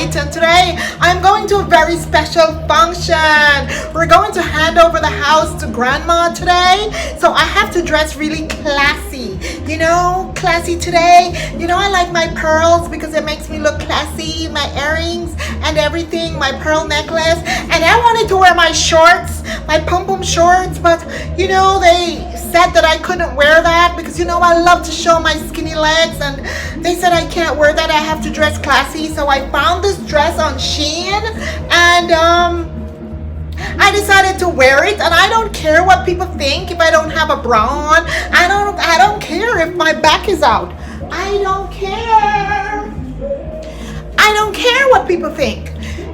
right? And today I'm going to a very special function. We're going to hand over the house to grandma today. So I have to dress really classy. You know, classy today. You know, I like my pearls because it makes me look classy. My earrings and everything, my pearl necklace. And I wanted to wear my shorts, my pom-pom shorts, but you know, they said that I couldn't wear that because you know I love to show my skinny legs, and they said I can't wear that, I have to dress classy. So I found this dress on Shein, and I decided to wear it, and I don't care what people think if I don't have a bra on. I don't care if my back is out. I don't care. I don't care what people think.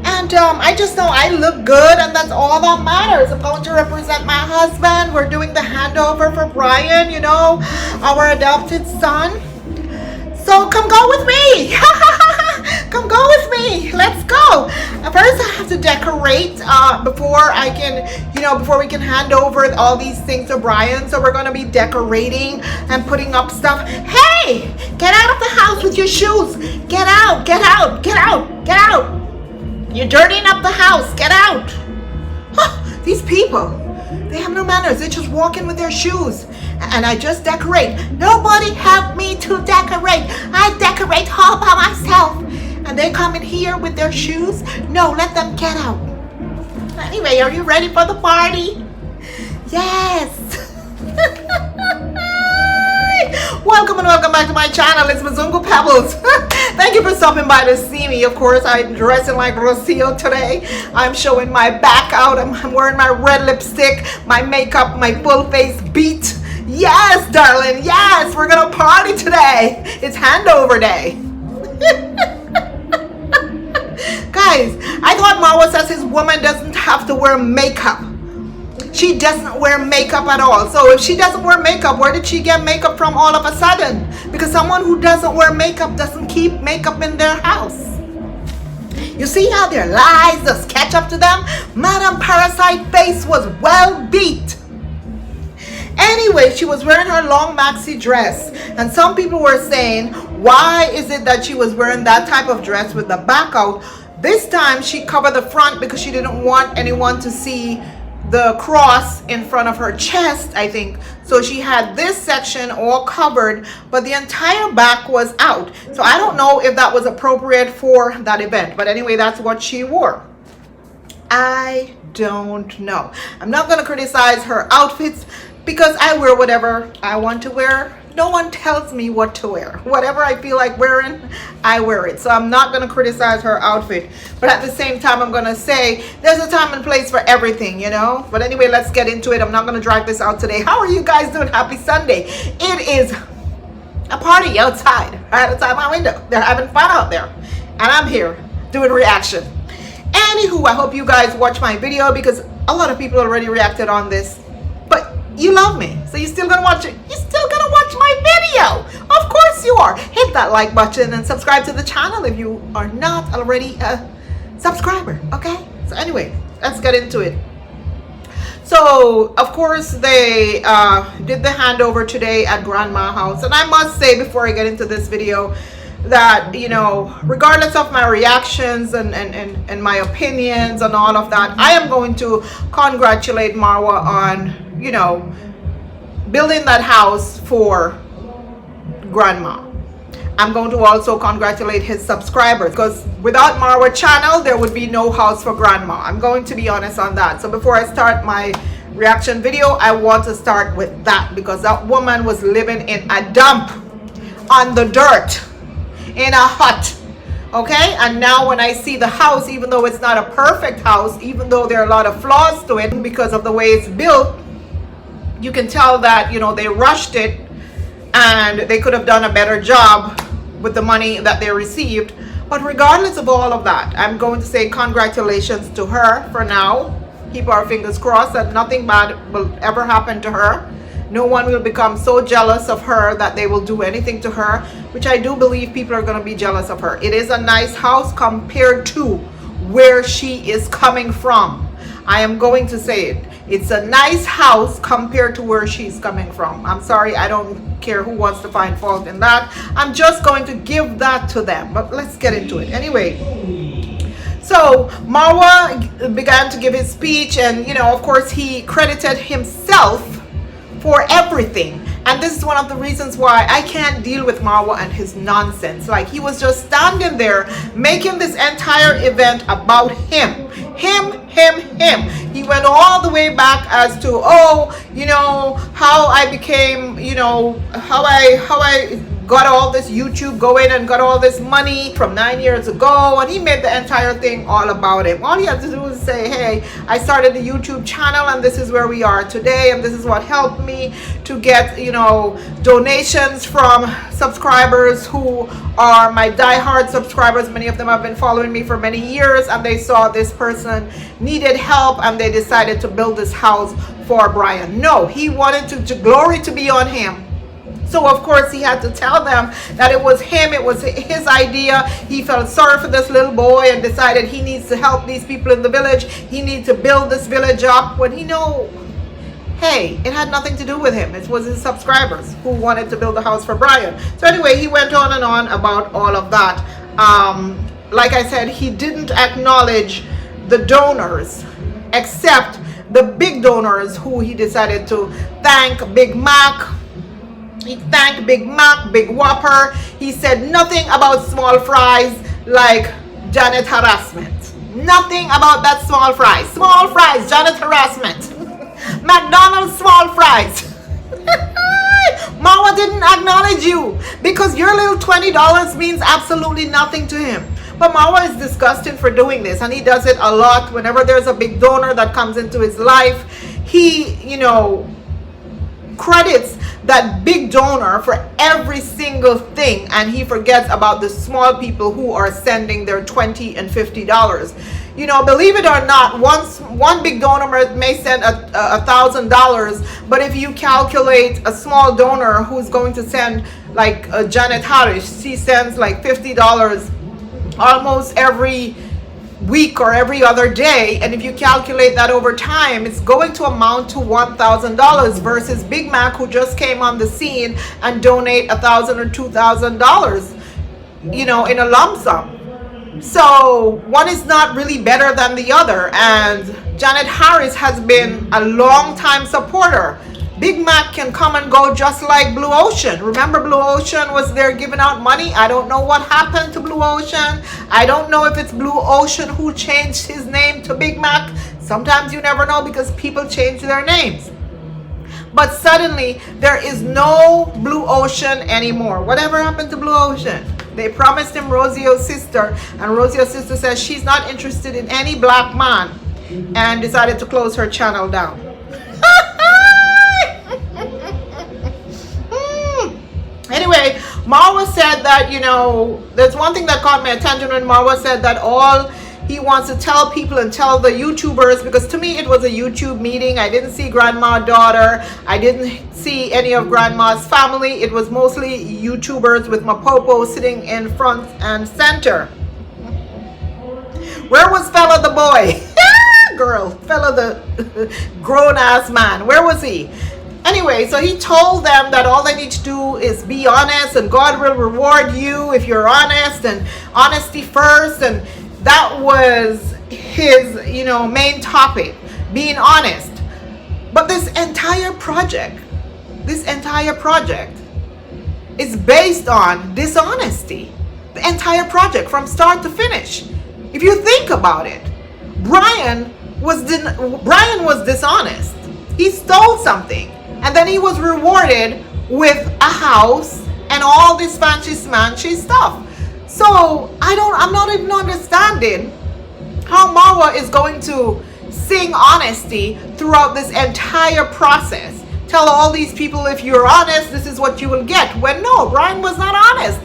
And I just know I look good, and that's all that matters. I'm going to represent my husband. We're doing the handover for Brian, you know, our adopted son. So come go with me. Come go with me. Let's go. First, I have to decorate before I can, you know, before we can hand over all these things to Brian. So we're going to be decorating and putting up stuff. Hey, get out of the house with your shoes. Get out, get out, get out, get out. You're dirtying up the house. Get out. Huh, these people, they have no manners. They just walk in with their shoes. And I just decorate. Nobody helped me to decorate. I decorate all by myself. And they come in here with their shoes. No, let them get out. Anyway, are you ready for the party? Yes. Welcome and welcome back to my channel. It's Mzungu Pebbles. Thank you for stopping by to see me. Of course, I'm dressing like Rosio today. I'm showing my back out. I'm wearing my red lipstick, my makeup, my full face beat. Yes, darling. Yes, we're gonna party today. It's handover day. Guys, I thought Marwa says his woman doesn't have to wear makeup. She doesn't wear makeup at all. So if she doesn't wear makeup, where did she get makeup from all of a sudden? Because someone who doesn't wear makeup doesn't keep makeup in their house. You see how their lies just catch up to them? Madam Parasite face was well beat. Anyway, she was wearing her long maxi dress. And some people were saying, why is it that she was wearing that type of dress with the back out? This time she covered the front because she didn't want anyone to see the cross in front of her chest, I think. So she had this section all covered, but the entire back was out. So I don't know if that was appropriate for that event. But anyway, that's what she wore. I don't know. I'm not going to criticize her outfits because I wear whatever I want to wear. No one tells me what to wear. Whatever I feel like wearing, I wear it. So I'm not going to criticize her outfit. But at the same time, I'm going to say there's a time and place for everything, you know. But anyway, let's get into it. I'm not going to drag this out today. How are you guys doing? Happy Sunday. It is a party outside, right outside my window. They're having fun out there. And I'm here doing reaction. Anywho, I hope you guys watch my video because a lot of people already reacted on this. But you love me, so you're still gonna watch it. You're still gonna watch my video. Of course you are. Hit that like button and subscribe to the channel if you are not already a subscriber. Okay? So anyway, let's get into it. So of course they did the handover today at grandma's house, and I must say before I get into this video that, you know, regardless of my reactions and my opinions and all of that, I am going to congratulate Marwa on, you know, building that house for grandma. I'm going to also congratulate his subscribers because without Marwa channel there would be no house for grandma. I'm going to be honest on that. So before I start my reaction video, I want to start with that because that woman was living in a dump on the dirt in a hut. Okay, and now when I see the house, even though it's not a perfect house, even though there are a lot of flaws to it because of the way it's built, you can tell that, you know, they rushed it and they could have done a better job with the money that they received. But regardless of all of that, I'm going to say congratulations to her for now. Keep our fingers crossed that nothing bad will ever happen to her. No one will become so jealous of her that they will do anything to her, which I do believe people are going to be jealous of her. It is a nice house compared to where she is coming from. I am going to say it. It's a nice house compared to where she's coming from. I'm sorry, I don't care who wants to find fault in that. I'm just going to give that to them. But let's get into it. Anyway, So Marwa began to give his speech, and of course he credited himself for everything. And this is one of the reasons why I can't deal with Marwa and his nonsense. Like, he was just standing there making this entire event about him. Him. He went all the way back as to, how I became, how I got all this YouTube going and got all this money from 9 years ago, and he made the entire thing all about him. All he had to do was say, hey, I started a YouTube channel and this is where we are today, and this is what helped me to get donations from subscribers who are my diehard subscribers. Many of them have been following me for many years, and they saw this person needed help and they decided to build this house for Brian. No, he wanted to glory to be on him. So of course he had to tell them that it was him, it was his idea. He felt sorry for this little boy and decided he needs to help these people in the village. He needs to build this village up, when hey, it had nothing to do with him. It was his subscribers who wanted to build a house for Brian. So anyway, he went on and on about all of that. Like I said, he didn't acknowledge the donors, except the big donors who he decided to thank. Big Mac. He thanked Big Mac, Big Whopper. He said nothing about small fries like Janet harassment. Nothing about that small fries. Small fries, Janet harassment. McDonald's small fries. Marwa didn't acknowledge you because your little $20 means absolutely nothing to him. But Marwa is disgusting for doing this, and he does it a lot. Whenever there's a big donor that comes into his life, he, credits that big donor for every single thing, and he forgets about the small people who are sending their $20 and $50. Believe it or not, one big donor may send $1,000, but if you calculate a small donor who's going to send, like Janet Harris, she sends like $50 almost every week or every other day, and if you calculate that over time, it's going to amount to $1,000 versus Big Mac, who just came on the scene and donate $1,000 or $2,000 in a lump sum. So one is not really better than the other, and Janet Harris has been a long time supporter. Big Mac can come and go just like Blue Ocean. Remember, Blue Ocean was there giving out money? I don't know what happened to Blue Ocean. I don't know if it's Blue Ocean who changed his name to Big Mac. Sometimes you never know because people change their names. But suddenly, there is no Blue Ocean anymore. Whatever happened to Blue Ocean? They promised him Rosio's sister, and Rosio's sister says she's not interested in any black man and decided to close her channel down. Anyway, Marwa said that, there's one thing that caught my attention when Marwa said that all he wants to tell people and tell the YouTubers, because to me it was a YouTube meeting. I didn't see grandma, daughter. I didn't see any of grandma's family. It was mostly YouTubers with Mapopo sitting in front and center. Where was Fella the boy? Fella the grown-ass man. Where was he? Anyway, so he told them that all they need to do is be honest, and God will reward you if you're honest, and honesty first. And that was his, main topic, being honest. But this entire project is based on dishonesty. The entire project from start to finish. If you think about it, Brian was dishonest. He stole something. And then he was rewarded with a house and all this fancy smanchy stuff. So I'm not even understanding how Marwa is going to sing honesty throughout this entire process. Tell all these people, if you're honest, this is what you will get. When no, Brian was not honest.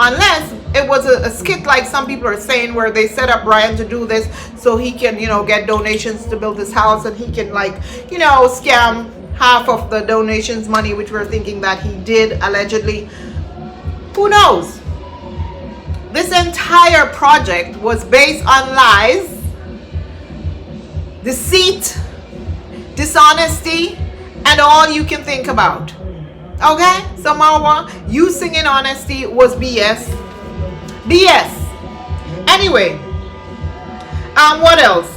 Unless it was a skit like some people are saying, where they set up Brian to do this so he can, get donations to build this house, and he can scam half of the donations money, which we're thinking that he did allegedly. Who knows? This entire project was based on lies, deceit, dishonesty, and all you can think about. Okay? So Marwa, you singing honesty was BS. BS. Anyway, What else?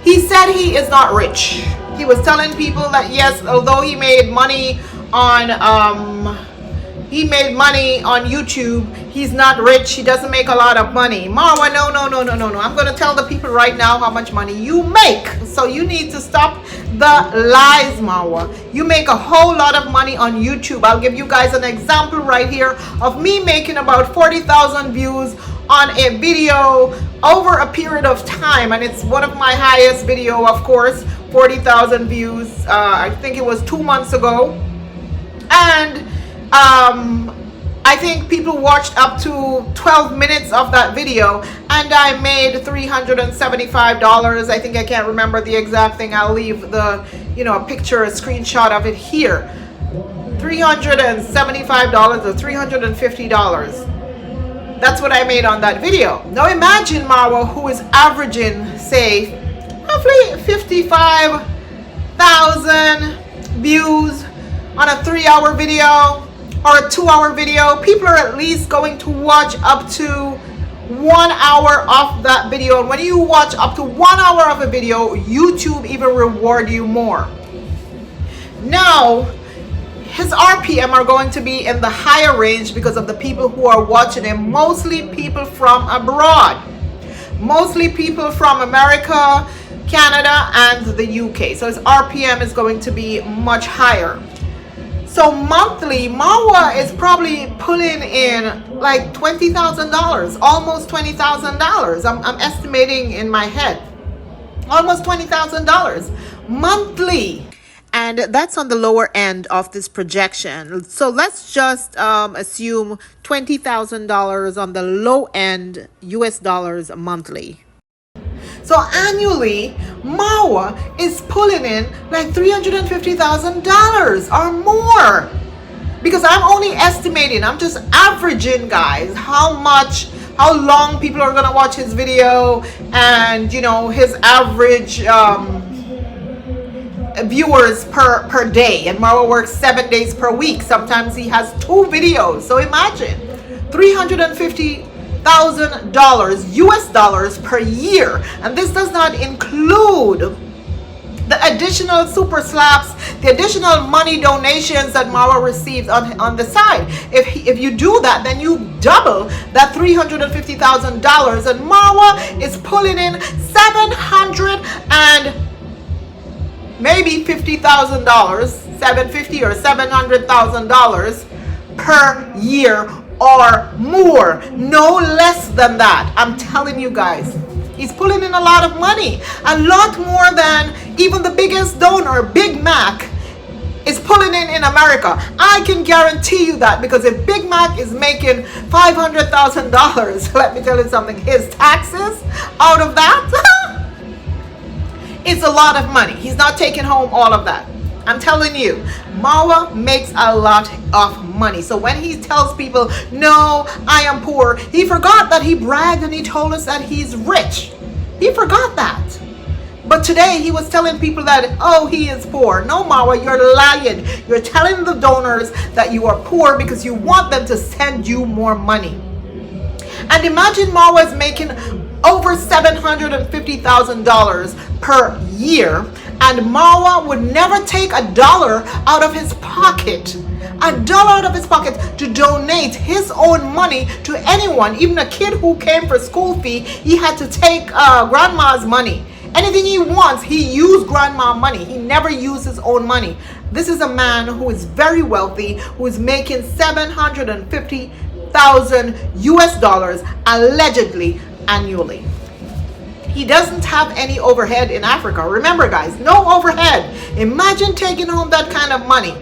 He said he is not rich. He was telling people that yes, although he made money on YouTube, he's not rich. He doesn't make a lot of money. Marwa, no. I'm going to tell the people right now how much money you make. So you need to stop the lies, Marwa. You make a whole lot of money on YouTube. I'll give you guys an example right here of me making about 40,000 views on a video over a period of time, and it's one of my highest video, of course, 40,000 views. I think it was 2 months ago, and I think people watched up to 12 minutes of that video, and I made $375. I think, I can't remember the exact thing. I'll leave the a picture, a screenshot of it here. $375 or $350. That's what I made on that video. Now imagine Marwa, who is averaging, say, roughly 55,000 views on a 3-hour video or a 2-hour video. People are at least going to watch up to 1 hour of that video. And when you watch up to 1 hour of a video, YouTube even reward you more. Now, his RPM are going to be in the higher range because of the people who are watching him, mostly people from abroad, mostly people from America, Canada, and the UK. So his RPM is going to be much higher. So monthly, Marwa is probably pulling in like $20,000, almost $20,000. I'm estimating in my head, almost $20,000 monthly. And that's on the lower end of this projection. So let's just assume $20,000 on the low end US dollars monthly. So annually, Marwa is pulling in like $350,000 or more. Because I'm only estimating, I'm just averaging, guys, how long people are going to watch his video, and his average viewers per day. And Marwa works 7 days per week. Sometimes he has 2 videos. So imagine $350,000 US dollars per year, and this does not include the additional super slaps, the additional money donations that Marwa receives on the side. If you do that, then you double that $350,000, and Marwa is pulling in $700 and maybe $50,000, $750,000 or $700,000 per year or more, no less than that. I'm telling you guys, he's pulling in a lot of money, a lot more than even the biggest donor, Big Mac, is pulling in America. I can guarantee you that, because if Big Mac is making $500,000, let me tell you something, his taxes out of that, it's a lot of money. He's not taking home all of that. I'm telling you, Marwa makes a lot of money. So when he tells people, no, I am poor, he forgot that he bragged and he told us that he's rich. He forgot that. But today he was telling people that, oh, he is poor. No, Marwa, you're lying. You're telling the donors that you are poor because you want them to send you more money. And imagine Marwa is making over $750,000 per year, and Marwa would never take $1 out of his pocket, to donate his own money to anyone. Even a kid who came for school fee, he had to take grandma's money. Anything he wants, he used grandma money. He never used his own money. This is a man who is very wealthy, who is making $750,000 US dollars allegedly annually. He doesn't have any overhead in Africa. Remember, guys, no overhead. Imagine taking home that kind of money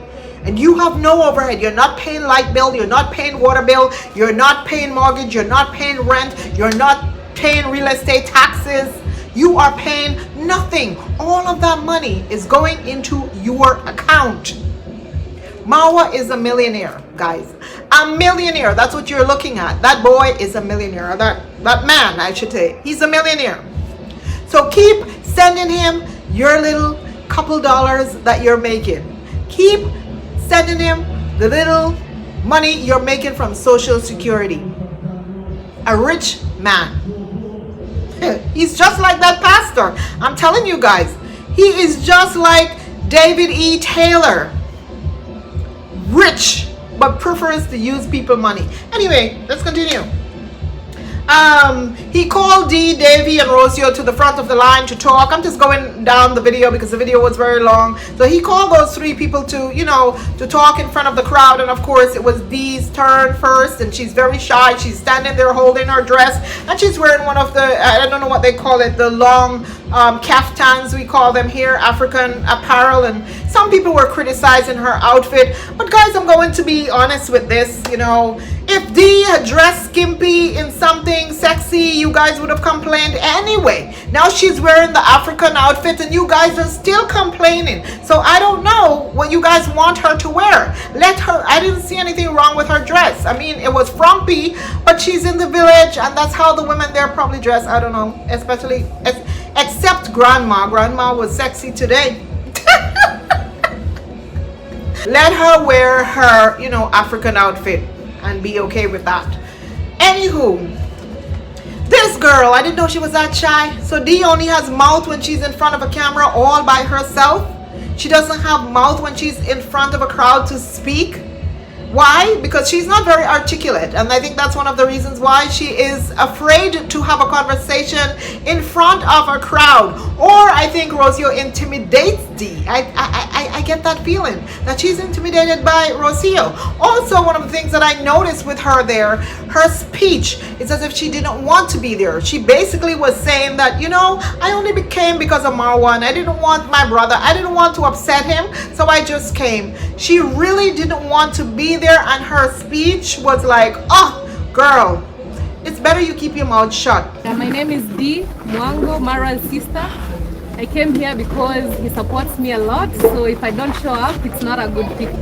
and you have no overhead. You're not paying light bill, you're not paying water bill, you're not paying mortgage, you're not paying rent, you're not paying real estate taxes. You are paying nothing. All of that money is going into your account. Marwa is a millionaire, guys. A millionaire. That's what you're looking at. That boy is a millionaire. That man, I should say. He's a millionaire. So keep sending him your little couple dollars that you're making. Keep sending him the little money you're making from Social Security. A rich man. He's just like that pastor. I'm telling you guys, he is just like David E. Taylor. Rich, but prefers to use people money. Anyway, let's continue. He called Dee, Davy, and Rosio to the front of the line to talk. I'm just going down the video because the video was very long. So he called those three people to, to talk in front of the crowd. And of course, it was Dee's turn first. And she's very shy. She's standing there holding her dress. And she's wearing one of the, I don't know what they call it, the long kaftans, we call them here, African apparel. And some people were criticizing her outfit. But guys, I'm going to be honest with this, If Dee had dressed skimpy in something sexy, you guys would have complained anyway. Now she's wearing the African outfit and you guys are still complaining. So I don't know what you guys want her to wear. Let her, I didn't see anything wrong with her dress. I mean, it was frumpy, but she's in the village and that's how the women there probably dress. I don't know, especially, except Grandma. Grandma was sexy today. Let her wear her, African outfit and be okay with that. Anywho, this girl, I didn't know she was that shy. So Dee only has mouth when she's in front of a camera all by herself. She doesn't have mouth when she's in front of a crowd to speak. Why? Because she's not very articulate. And I think that's one of the reasons why she is afraid to have a conversation in front of a crowd. Or I think Rosio intimidates Dee. I get that feeling that she's intimidated by Rosio. Also, one of the things that I noticed with her there, her speech, is as if she didn't want to be there. She basically was saying that, I only came because of Marwa and I didn't want my brother. I didn't want to upset him, so I just came. She really didn't want to be there, and her speech was like, oh, girl, it's better you keep your mouth shut. My name is Dee Mwango, Marwa's sister. I came here because he supports me a lot, so if I don't show up, it's not a good thing.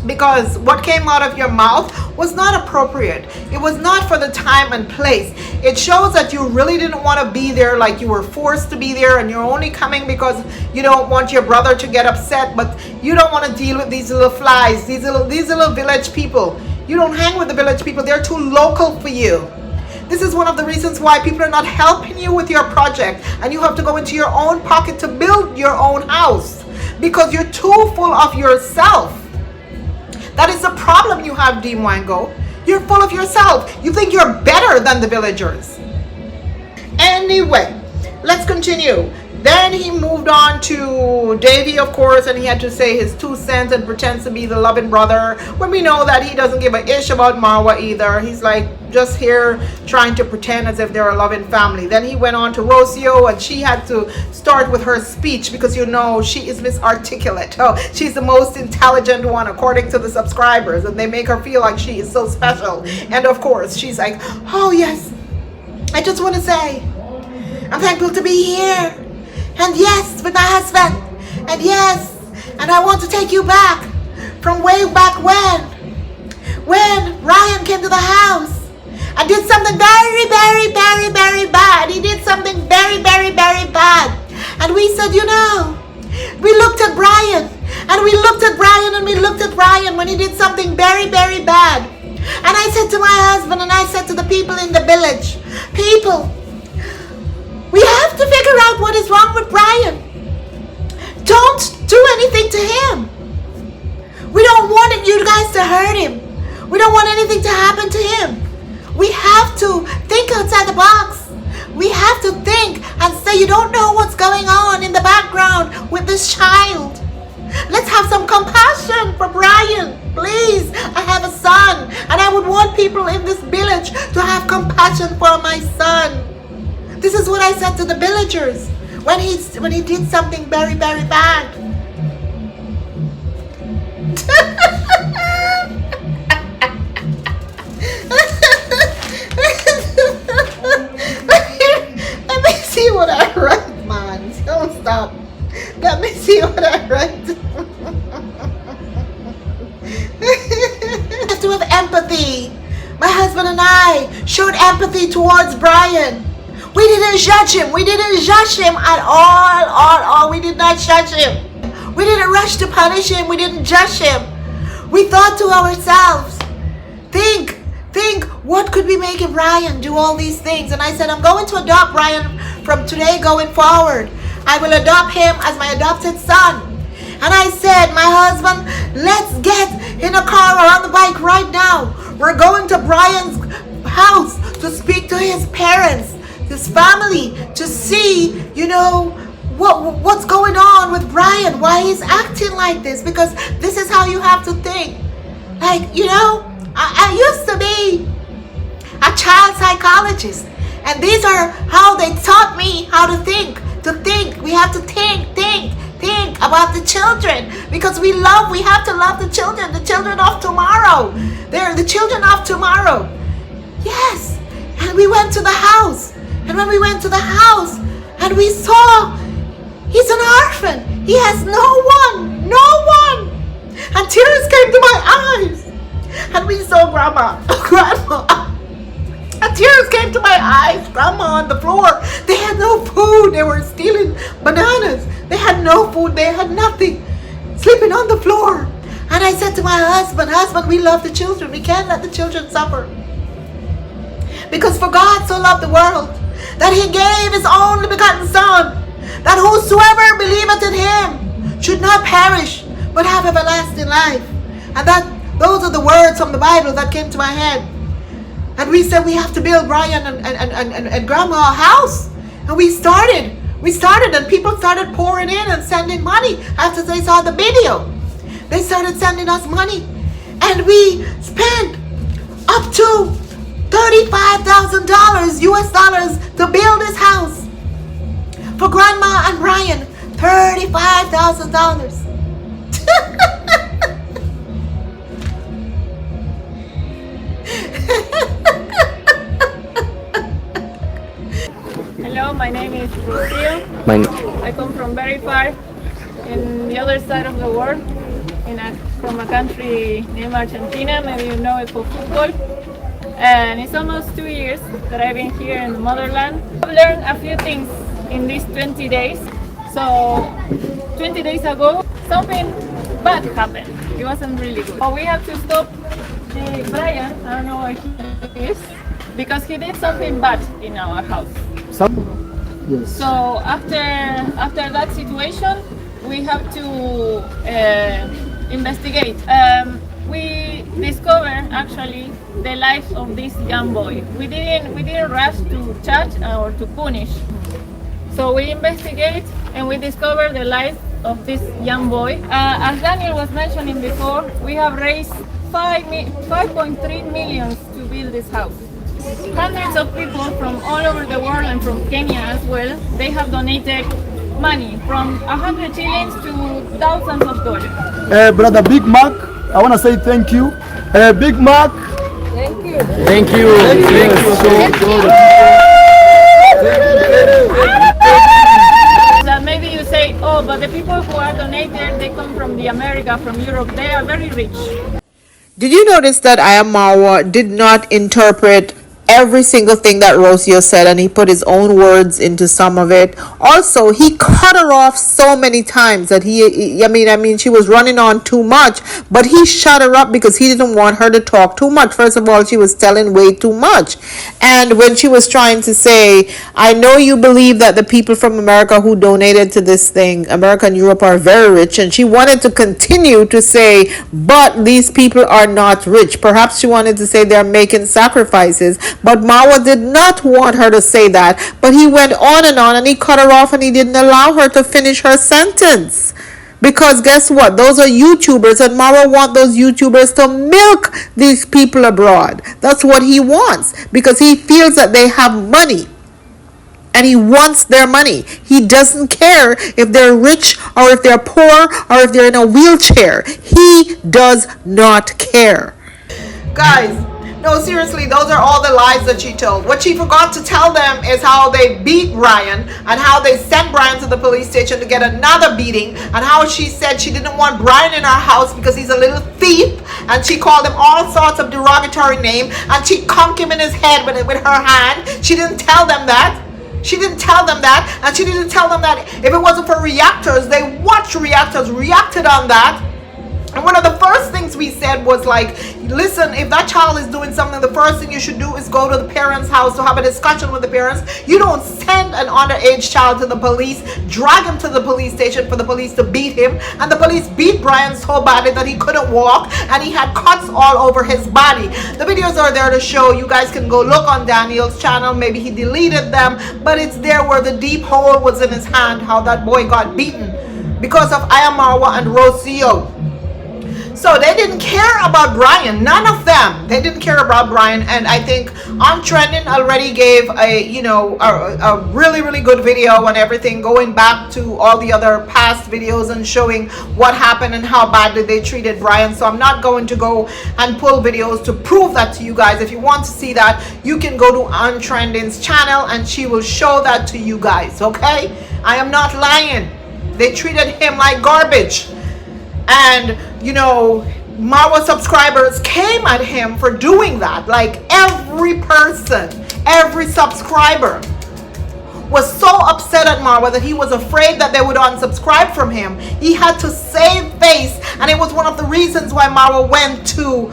Because what came out of your mouth was not appropriate. It was not for the time and place. It shows that you really didn't want to be there, like you were forced to be there and you're only coming because you don't want your brother to get upset, but you don't want to deal with these little flies, these little village people. You don't hang with the village people. They're too local for you. This is one of the reasons why people are not helping you with your project and you have to go into your own pocket to build your own house because you're too full of yourself. That is the problem you have, Dee Mwango. You're full of yourself. You think you're better than the villagers. Anyway, let's continue. Then he moved on to Davy, of course, and he had to say his 2 cents and pretends to be the loving brother when we know that he doesn't give a ish about Marwa either. He's like just here trying to pretend as if they're a loving family. Then he went on to Rosio and she had to start with her speech because she is misarticulate. Oh, she's the most intelligent one according to the subscribers and they make her feel like she is so special. And of course, she's like, oh yes, I just want to say I'm thankful to be here. And yes, with my husband. And yes, and I want to take you back from way back when Ryan came to the house and did something very, very, very, very bad. He did something very, very, very bad. And we said, we looked at Brian and we looked at Brian and we looked at Ryan when he did something very, very bad. And I said to my husband and I said to the people in the village, people, we have to figure out what is wrong with Brian. Don't do anything to him. We don't want you guys to hurt him. We don't want anything to happen to him. We have to think outside the box. We have to think and say you don't know what's going on in the background with this child. Let's have some compassion for Brian. Please, I have a son and I would want people in this village to have compassion for my son. This is what I said to the villagers when he did something very, very bad. Let me see what I write, man. Don't stop. Let me see what I write. I have to have empathy. My husband and I showed empathy towards Brian. We didn't judge him. We didn't judge him at all. We did not judge him. We didn't rush to punish him. We didn't judge him. We thought to ourselves, think think, what could be making Brian do all these things? And I said, I'm going to adopt Brian from today going forward. I will adopt him as my adopted son. And I said, my husband, let's get in a car or on the bike right now. We're going to Brian's house to speak to his parents, his family, to see, what's going on with Brian, why he's acting like this, because this is how you have to think. Like, I used to be a child psychologist, and these are how they taught me how to think. We have to think about the children, because we have to love the children of tomorrow. They're the children of tomorrow. Yes. And we went to the house, and when we went to the house, and we saw he's an orphan. He has no one. And tears came to my eyes. And we saw Grandma. And tears came to my eyes. Grandma on the floor. They had no food. They were stealing bananas. They had no food. They had nothing. Sleeping on the floor. And I said to my husband, we love the children. We can't let the children suffer. Because for God so loved the world that he gave his only begotten Son, that whosoever believeth in him should not perish, but have everlasting life. And those are the words from the Bible that came to my head. And we said we have to build Brian and Grandma a house. And we started, and people started pouring in and sending money after they saw the video. They started sending us money. And we spent up to $35,000 US dollars to build this house. For Grandma and Brian, $35,000. Hello, my name is Rosio. I come from very far in the other side of the world, from a country named Argentina. Maybe you know it for football. And it's almost 2 years that I've been here in the motherland. I've learned a few things in these 20 days. So 20 days ago, something bad happened. It wasn't really good. But we have to stop Brian, I don't know where he is, because he did something bad in our house. Yes. So after that situation, we have to investigate. We discovered actually the life of this young boy. We didn't rush to judge or to punish. So we investigate and we discover the life of this young boy. As Daniel was mentioning before, we have raised 5.3 million to build this house. Hundreds of people from all over the world and from Kenya as well, they have donated money from 100 shillings to thousands of dollars. Brother Big Mac, I want to say thank you. Big Mac. Thank you. Thank you. Thank you so much. That maybe you say, oh, but the people who are donated, they come from the America, from Europe, they are very rich. Did you notice that I Am Marwa did not interpret every single thing that Rosio said, and he put his own words into some of it? Also, he cut her off so many times that I mean, she was running on too much, but he shut her up because he didn't want her to talk too much. First of all, she was telling way too much. And when she was trying to say, I know you believe that the people from America who donated to this thing, America and Europe, are very rich, and she wanted to continue to say, but these people are not rich. Perhaps she wanted to say they're making sacrifices, but Marwa did not want her to say that. But he went on, and he cut her off, and he didn't allow her to finish her sentence. Because guess what? Those are YouTubers, and Marwa wants those YouTubers to milk these people abroad. That's what he wants, because he feels that they have money. And he wants their money. He doesn't care if they're rich or if they're poor or if they're in a wheelchair. He does not care. Guys, no, seriously, those are all the lies that she told. What she forgot to tell them is how they beat Brian and how they sent Brian to the police station to get another beating, and how she said she didn't want Brian in her house because he's a little thief, and she called him all sorts of derogatory names, and she conked him in his head with her hand. She didn't tell them that. She didn't tell them that, and she didn't tell them that if it wasn't for reactors, they watched reactors, reacted on that. And one of the first things we said was like, listen, if that child is doing something, the first thing you should do is go to the parents' house to have a discussion with the parents. You don't send an underage child to the police, drag him to the police station for the police to beat him. And the police beat Brian so badly that he couldn't walk and he had cuts all over his body. The videos are there to show. You guys can go look on Daniel's channel. Maybe he deleted them, but it's there where the deep hole was in his hand, how that boy got beaten because of Marwa and Rosio. So they didn't care about Brian. None of them. They didn't care about Brian. And I think On Trending already gave a really good video and everything, going back to all the other past videos and showing what happened and how badly they treated Brian. So I'm not going to go and pull videos to prove that to you guys. If you want to see that, you can go to On Trending's channel and she will show that to you guys. Okay? I am not lying. They treated him like garbage. And Marwa subscribers came at him for doing that. Like every person, every subscriber was so upset at Marwa that he was afraid that they would unsubscribe from him. He had to save face, and it was one of the reasons why Marwa went to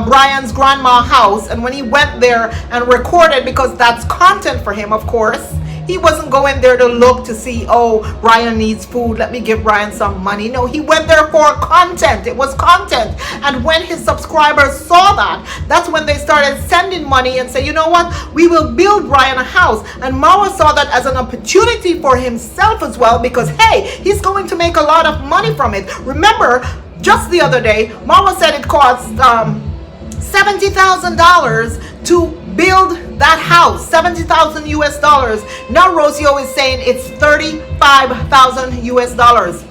Brian's grandma's house. And when he went there and recorded, because that's content for him, of course, he wasn't going there to look to see, oh, Brian needs food, let me give Brian some money. No, he went there for content. It was content. And when his subscribers saw that, that's when they started sending money and say, you know what, we will build Brian a house. And Marwa saw that as an opportunity for himself as well, because hey, he's going to make a lot of money from it. Remember, just the other day, Marwa said it cost $70,000 to build that house. 70,000 US dollars. Now Rosio is saying it's 35,000 US dollars.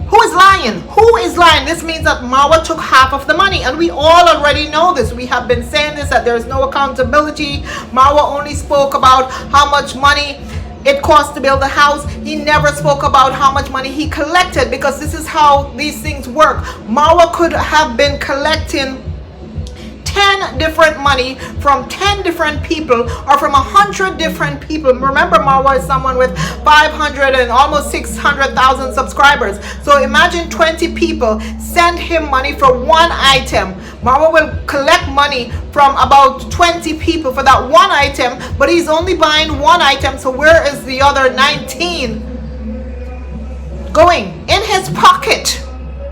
Who is lying? Who is lying? This means that Marwa took half of the money, and we all already know this. We have been saying this, that there's no accountability. Marwa only spoke about how much money it cost to build the house. He never spoke about how much money he collected, because this is how these things work. Marwa could have been collecting 10 different money from 10 different people, or from 100 different people. Remember, Marwa is someone with 500 and almost 600,000 subscribers. So imagine 20 people send him money for one item. Marwa will collect money from about 20 people for that one item, but he's only buying one item. So where is the other 19 going? In his pocket.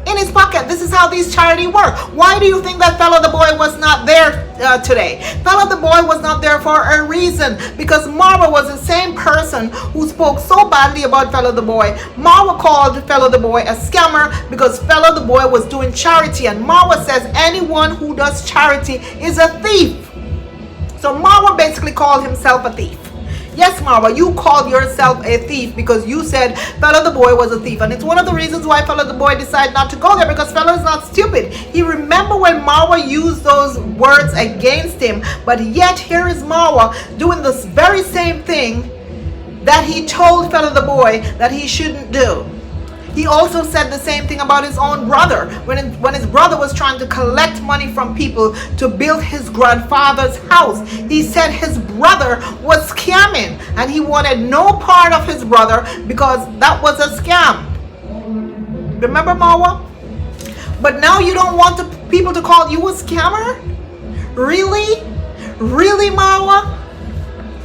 In his pocket. This is how these charity work. Why do you think that Fellow the Boy was not there today? Fellow the Boy was not there for a reason, because Marwa was the same person who spoke so badly about Fellow the Boy. Marwa called Fellow the Boy a scammer because Fellow the Boy was doing charity, and Marwa says anyone who does charity is a thief. So Marwa basically called himself a thief. Yes, Marwa, you called yourself a thief because you said Fellow the Boy was a thief. And it's one of the reasons why Fellow the Boy decided not to go there, because Fellow is not stupid. He remembered when Marwa used those words against him, but yet here is Marwa doing this very same thing that he told Fellow the Boy that he shouldn't do. He also said the same thing about his own brother. When his brother was trying to collect money from people to build his grandfather's house, he said his brother was scamming and he wanted no part of his brother because that was a scam. Remember, Marwa? But now you don't want people to call you a scammer? Really? Really, Marwa?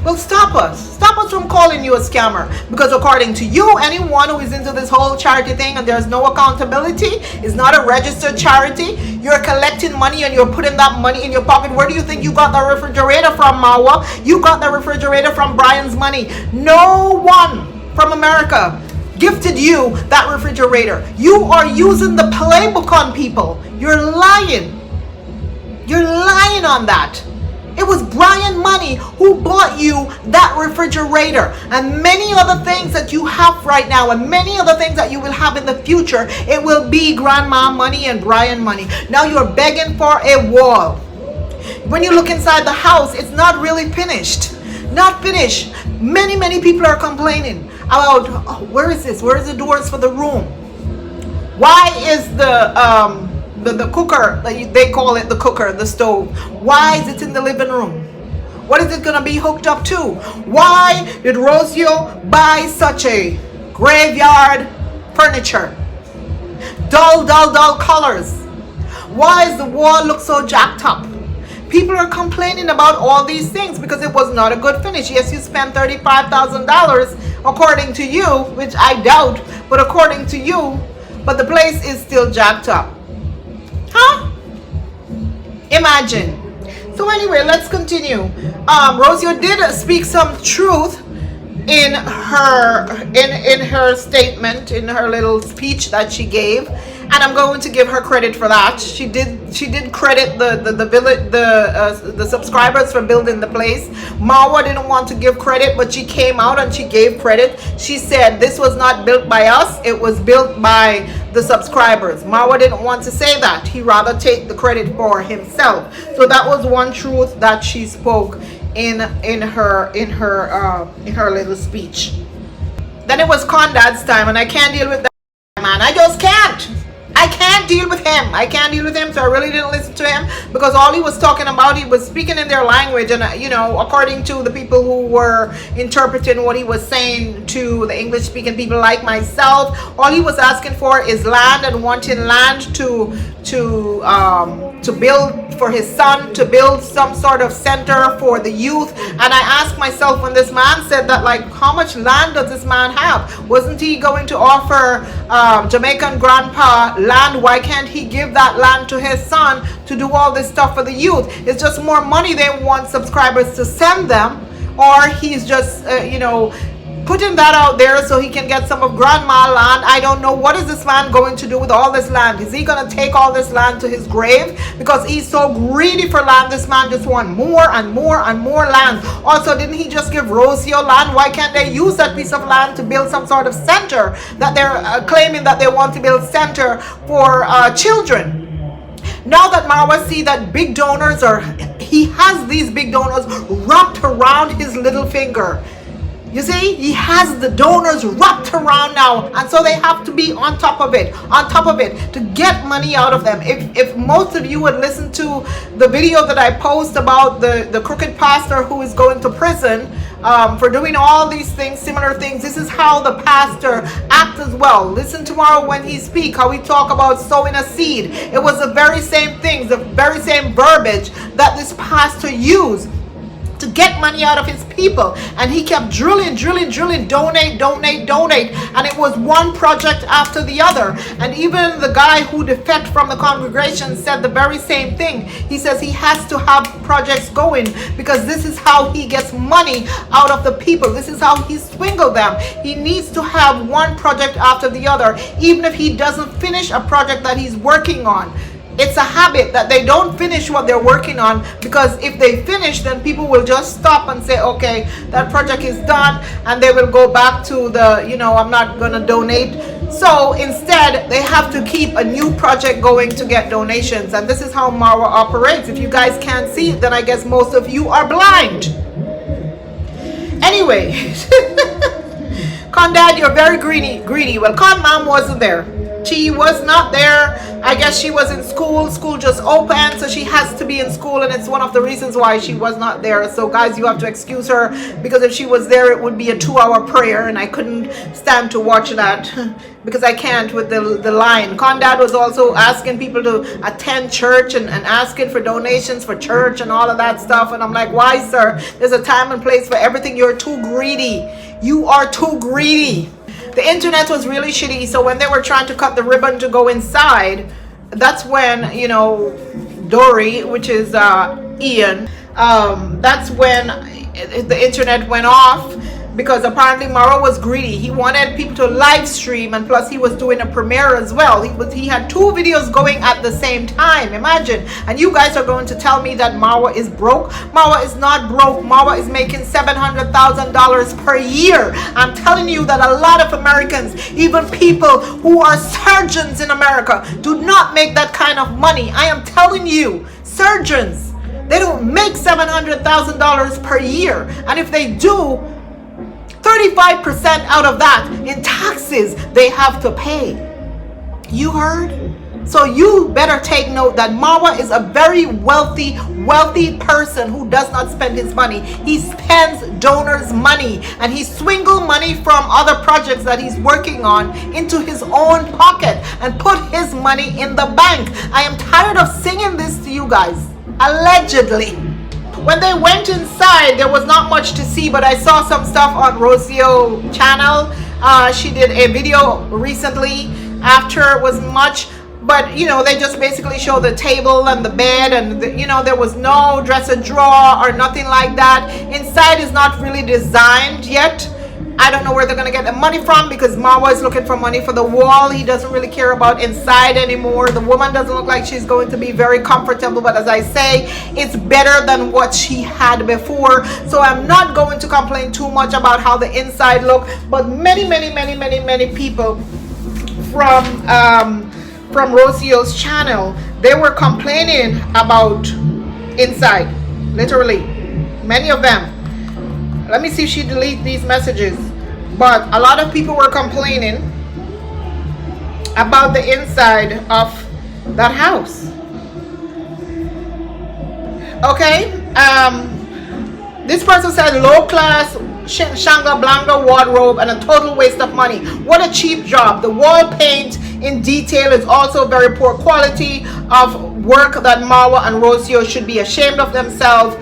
Well, stop us. Stop us from calling you a scammer. Because according to you, anyone who is into this whole charity thing and there's no accountability is not a registered charity. You're collecting money and you're putting that money in your pocket. Where do you think you got the refrigerator from, Marwa? You got the refrigerator from Brian's money. No one from America gifted you that refrigerator. You are using the playbook on people. You're lying. You're lying on that. It was Brian money who bought you that refrigerator and many other things that you have right now and many other things that you will have in the future. It will be grandma money and Brian money. Now you're begging for a wall. When you look inside the house, it's not really finished. Not finished. Many people are complaining about, oh, where is this? Where is the doors for the room? Why is the cooker, they call it the cooker, the stove, why is it in the living room? What is it going to be hooked up to? Why did Rosio buy such a graveyard furniture? dull colors? Why is the wall look so jacked up? People are complaining about all these things because it was not a good finish. Yes, you spent $35,000 according to you, which I doubt, but according to you, but the place is still jacked up. Huh? Imagine. So anyway, let's continue. Rosio did speak some truth in her statement, in her little speech that she gave, and I'm going to give her credit for that. She did credit the subscribers for building the place. Marwa didn't want to give credit, but she came out and she gave credit. She said this was not built by us, it was built by the subscribers. Marwa didn't want to say that. He rather take the credit for himself. So that was one truth that she spoke in her little speech. Then it was Condad's time, and I can't deal with that man. I just can't. I can't deal with him. I can't deal with him. So I really didn't listen to him because all he was talking about, he was speaking in their language, and according to the people who were interpreting what he was saying to the English speaking people like myself, all he was asking for is land and wanting land to build for his son, to build some sort of center for the youth. And I asked myself, when this man said that, like, how much land does this man have? Wasn't he going to offer Jamaican grandpa land? Why can't he give that land to his son to do all this stuff for the youth? It's just more money they want subscribers to send them, or he's just putting that out there so he can get some of grandma land. I don't know. What is this man going to do with all this land? Is he going to take all this land to his grave? Because he's so greedy for land. This man just wants more and more and more land. Also, didn't he just give Rosio land? Why can't they use that piece of land to build some sort of center that they're claiming that they want to build center for children? Now that Marwa see that big donors he has these big donors wrapped around his little finger. You see, he has the donors wrapped around now, and so they have to be on top of it to get money out of them. If most of you would listen to the video that I post about the crooked pastor who is going to prison for doing all these things, similar things, this is how the pastor acts as well. Listen tomorrow when he speaks, how he talk about sowing a seed. It was the very same things, the very same verbiage that this pastor used to get money out of his people, and he kept drilling, donate, and it was one project after the other. And even the guy who defected from the congregation said the very same thing. He says he has to have projects going because this is how he gets money out of the people. This is how he swindles them. He needs to have one project after the other, even if he doesn't finish a project that he's working on. It's a habit that they don't finish what they're working on, because if they finish, then people will just stop and say, okay, that project is done, and they will go back to the, I'm not going to donate. So instead, they have to keep a new project going to get donations. And this is how Marwa operates. If you guys can't see it, then I guess most of you are blind. Anyway, Condad, you're very greedy. Well, Con Mom wasn't there. She was not there. I guess she was in school. School just opened, so she has to be in school, and it's one of the reasons why she was not there. So guys, you have to excuse her, because if she was there, it would be a 2-hour prayer, and I couldn't stand to watch that because I can't with the line. Condad was also asking people to attend church and asking for donations for church and all of that stuff, and I'm like, why, sir? There's a time and place for everything. You're too greedy. You are too greedy. The internet was really shitty, so when they were trying to cut the ribbon to go inside, that's when, Dory, which is Ian, that's when the internet went off, because apparently Marwa was greedy. He wanted people to live stream, and plus he was doing a premiere as well. He had 2 videos going at the same time. Imagine. And you guys are going to tell me that Marwa is broke? Marwa is not broke. Marwa is making $700,000 per year. I'm telling you that a lot of Americans, even people who are surgeons in America, do not make that kind of money. I am telling you, surgeons, they don't make $700,000 per year. And if they do, 35% out of that in taxes they have to pay. You heard? So you better take note that Marwa is a very wealthy person who does not spend his money. He spends donors' money, and he swingle money from other projects that he's working on into his own pocket and put his money in the bank. I am tired of singing this to you guys. Allegedly. When they went inside, there was not much to see, but I saw some stuff on Rosio channel. She did a video recently. After it was much, but you know, they just basically show the table and the bed, and you know, there was no dresser drawer or nothing like that. Inside is not really designed yet. I don't know where they're gonna get the money from, because Marwa is looking for money for the wall. He doesn't really care about inside anymore. The woman doesn't look like she's going to be very comfortable, but as I say, it's better than what she had before. So I'm not going to complain too much about how the inside look, but many people from Rosio's channel, they were complaining about inside, literally, many of them. Let me see if she deleted these messages, but a lot of people were complaining about the inside of that house. Okay, this person said low class Shanga Blanca wardrobe and a total waste of money. What a cheap job. The wall paint in detail is also very poor quality of work that Marwa and Rosio should be ashamed of themselves,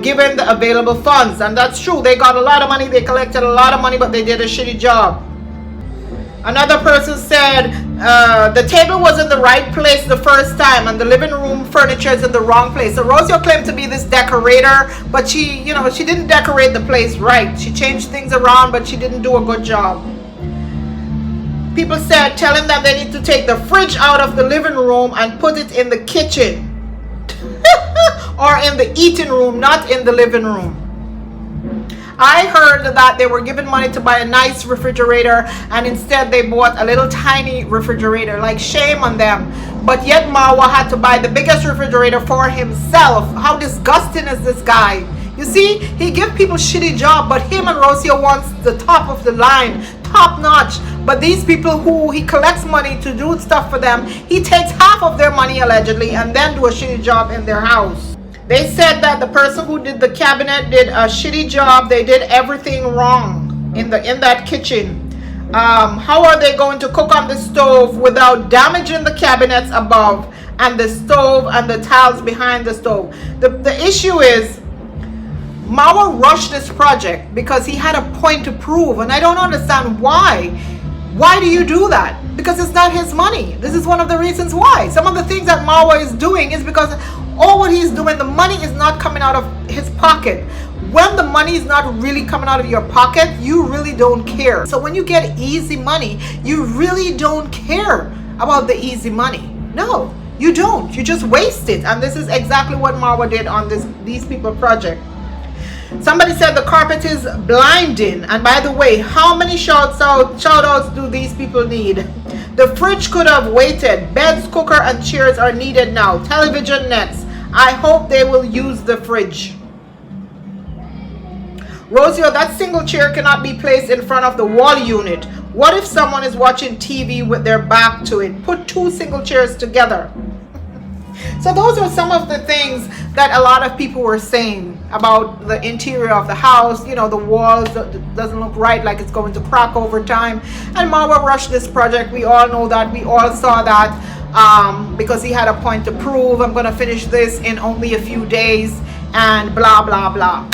given the available funds. And that's true. They got a lot of money, they collected a lot of money, but they did a shitty job. Another person said the table was in the right place the first time, and the living room furniture is in the wrong place. So Rosio claimed to be this decorator, but she didn't decorate the place right. She changed things around, but she didn't do a good job. People said telling them they need to take the fridge out of the living room and put it in the kitchen or in the eating room, not in the living room. I heard that they were given money to buy a nice refrigerator, and instead they bought a little tiny refrigerator. Like, shame on them. But yet Marwa had to buy the biggest refrigerator for himself. How disgusting is this guy? You see, he gives people shitty job, but him and Rosio wants the top of the line, top notch. But these people who he collects money to do stuff for them, he takes half of their money allegedly and then do a shitty job in their house. They said that the person who did the cabinet did a shitty job. They did everything wrong in that kitchen. How are they going to cook on the stove without damaging the cabinets above and the stove and the tiles behind the stove? The issue is Marwa rushed this project because he had a point to prove, and I don't understand why. Why do you do that? Because it's not his money. This is one of the reasons why. Some of the things that Marwa is doing is because all what he's doing, the money is not coming out of his pocket. When the money is not really coming out of your pocket, you really don't care. So when you get easy money, you really don't care about the easy money. No, you don't. You just waste it. And this is exactly what Marwa did on these people project. Somebody said the carpet is blinding. And by the way, how many shout outs do these people need? The fridge could have waited. Beds, cooker, and chairs are needed now. Television nets. I hope they will use the fridge. Rosio, that single chair cannot be placed in front of the wall unit. What if someone is watching TV with their back to it? Put 2 single chairs together. So those are some of the things that a lot of people were saying about the interior of the house. You know, the walls doesn't look right, like it's going to crack over time. And Marwa rushed this project. We all know that. We all saw that because he had a point to prove. I'm going to finish this in only a few days and blah, blah, blah.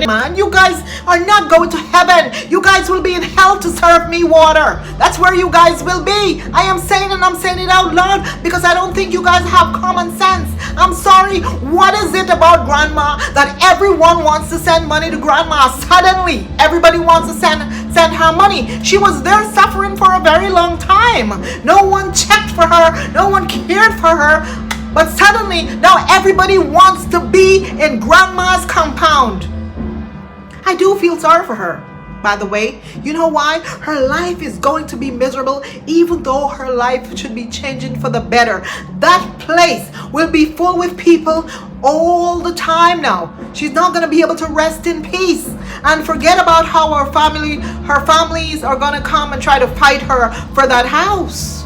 Man, you guys are not going to heaven. You guys will be in hell to serve me water. That's where you guys will be. I am saying, and I'm saying it out loud because I don't think you guys have common sense. I'm sorry. What is it about grandma that everyone wants to send money to grandma? Suddenly, everybody wants to send her money. She was there suffering for a very long time. No one checked for her. No one cared for her. But suddenly, now everybody wants to be in grandma's compound. I do feel sorry for her, by the way. You know why? Her life is going to be miserable, even though her life should be changing for the better. That place will be full with people all the time now. She's not going to be able to rest in peace. And forget about how her families are going to come and try to fight her for that house.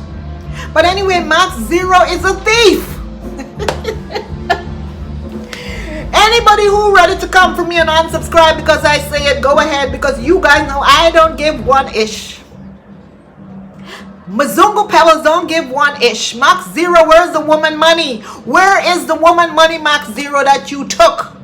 But anyway, Max0 is a thief. Anybody who ready to come for me and unsubscribe because I say it, go ahead, because you guys know I don't give one ish. Mzungu Pebbles don't give one ish. Max0, where's the woman money? Where is the woman money, Max0, that you took?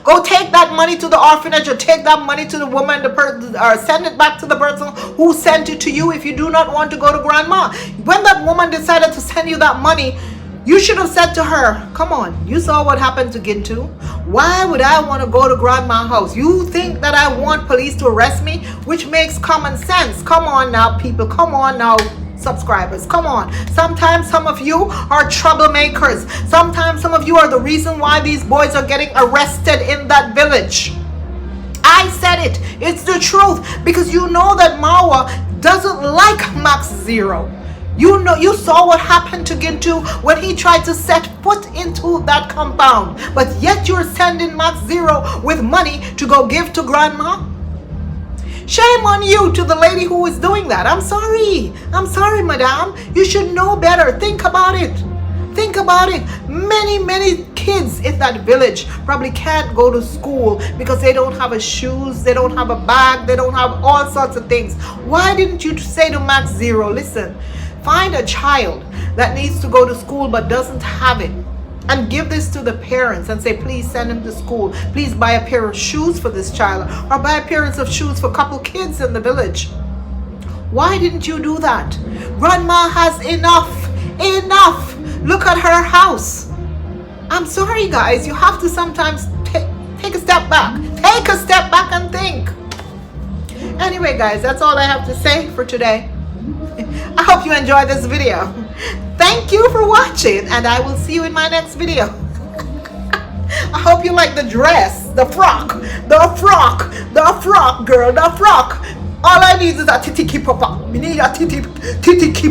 Go take that money to the orphanage, or take that money to the woman, or send it back to the person who sent it to you if you do not want to go to grandma. When that woman decided to send you that money, you should have said to her, come on, you saw what happened to Gintu. Why would I want to go to grandma's house? You think that I want police to arrest me? Which makes common sense. Come on now, people. Come on now, subscribers. Come on. Sometimes some of you are troublemakers. Sometimes some of you are the reason why these boys are getting arrested in that village. I said it. It's the truth. Because you know that Marwa doesn't like Max0. You know, you saw what happened to Gintu when he tried to set foot into that compound. But yet you're sending Max0 with money to go give to grandma. Shame on you, to the lady who is doing that. I'm sorry. I'm sorry, madam. You should know better. Think about it. Think about it. Many kids in that village probably can't go to school because they don't have a shoes, they don't have a bag, they don't have all sorts of things. Why didn't you say to Max0, listen, find a child that needs to go to school but doesn't have it, and give this to the parents and say, please send him to school. Please buy a pair of shoes for this child, or buy a pair of shoes for a couple kids in the village. Why didn't you do that? Grandma has enough. Enough. Look at her house. I'm sorry, guys. You have to sometimes take a step back. Take a step back and think. Anyway, guys, that's all I have to say for today. I hope you enjoyed this video. Thank you for watching, and I will see you in my next video. I hope you like the dress, the frock, girl, the frock. All I need is a titty popa. Me need a titty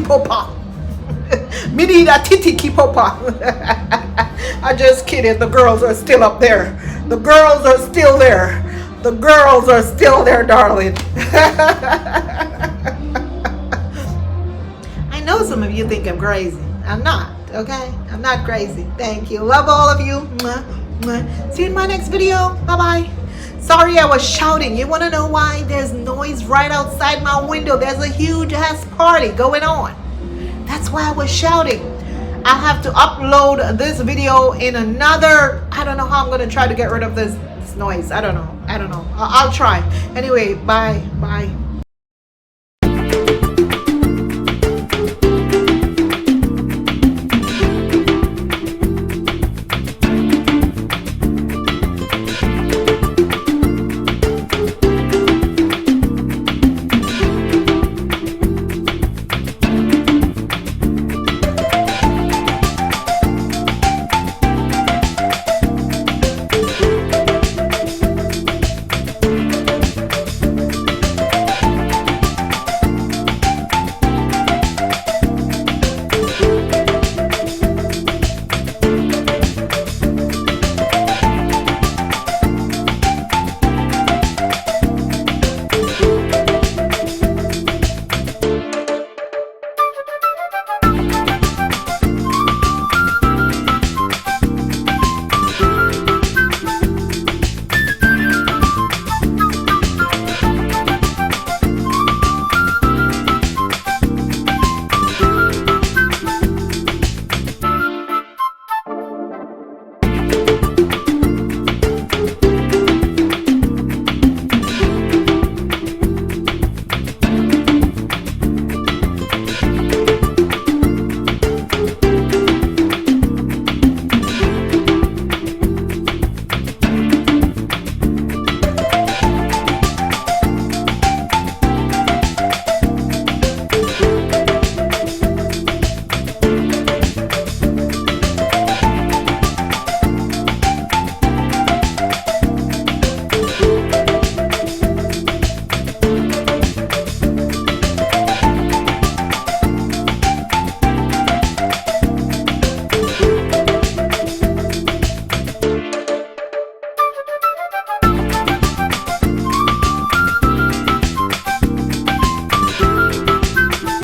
popa. Me need a titty popa. I'm just kidding. The girls are still up there. The girls are still there. The girls are still there, darling. I know some of you think I'm crazy. I'm not, okay? I'm not crazy. Thank you. Love all of you. Mwah, mwah. See you in my next video. Bye-bye. Sorry I was shouting. You want to know why? There's noise right outside my window. There's a huge ass party going on. That's why I was shouting. I'll have to upload this video in another, I don't know how I'm going to try to get rid of this noise. I don't know. I'll try. Anyway, bye.